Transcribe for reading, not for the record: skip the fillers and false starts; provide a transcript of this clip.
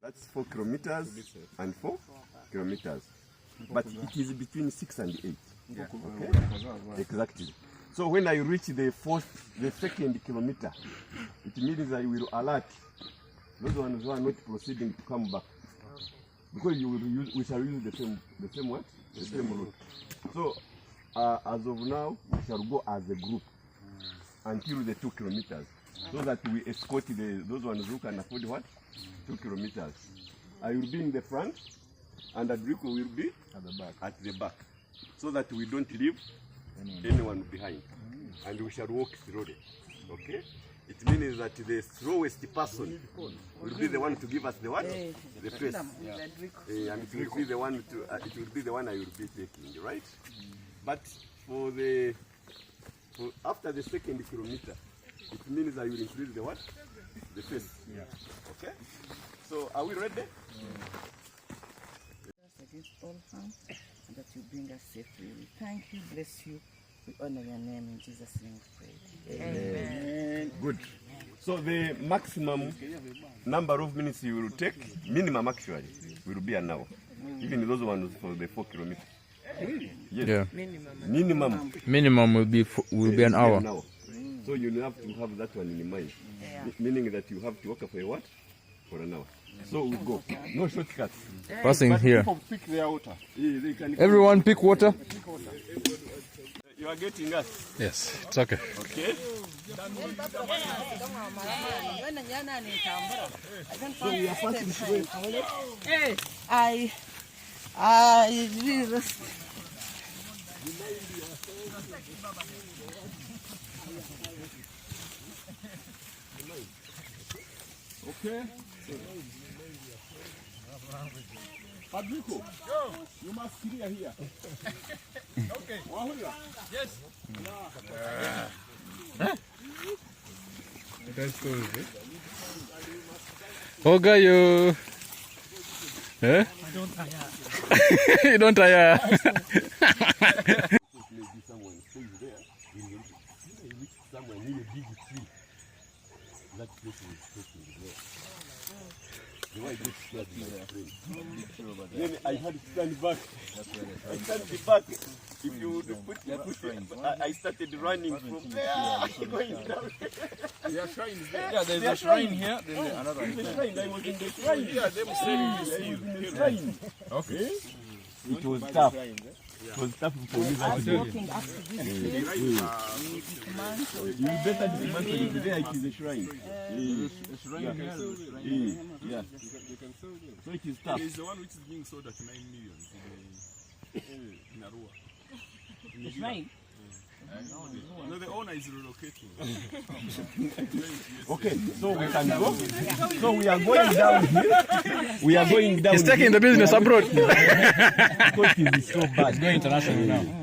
That's 4 kilometers and 4 kilometers. But it is between 6 and 8. Yeah. Okay? Exactly. So when I reach the second kilometer, it means I will alert those ones who are not proceeding to come back. Because we shall use the same what? The same route. So as of now, we shall go as a group until the 2 kilometers. So that we escort those ones who can afford what? 2 kilometers. I will be in the front, and Adrico will be at the back, so that we don't leave anyone behind, and we shall walk slowly. Okay? It means that the slowest person will be the one to give us the what? The pace. And it will be the one it will be the one I will be taking, right? But after the second kilometer, it means I will increase the what? The pace. Yeah. Okay? So are we ready? Against all harm, and that you bring us safely. We thank you, bless you. We honor your name in Jesus' name we pray. Amen. Good. So the maximum number of minutes you will take, minimum actually, will be an hour. Even those ones for the 4 kilometers. Yes. Yeah. Minimum will be an hour. So you have to have that one in mind. Yeah. Meaning that you have to walk for a what? For an hour. So we go. No shortcuts. Passing here. Pick their water. Everyone pick water. You are getting us? Yes, it's okay. Okay. So we are passing through. I really okay. Adrico, you must clear here. Okay. Yes. That's cool. Oga, you. Eh? I don't tire. You don't tire. Maybe someone stays there. We reach somewhere near a big tree. That place is taking there. The way I get scared in my friend. Then I had to stand back. I stand back. If you would put I started running from there, going down. Your shrine is there. Yeah, there's a shrine here, then another shrine. I was in the shrine. Yeah, they were saying you see in the shrine. Okay. It was tough. It was tough for me. walking up to this You better dismantle it. There it is a shrine. a shrine here. Yeah. So it is tough. It's the one which is being sold at 9 million in Arua. the shrine. No, the owner is relocating. Okay, so we can go. So we are going down here. We are going down. He's taking the business abroad. Because it is so bad. It's going international now.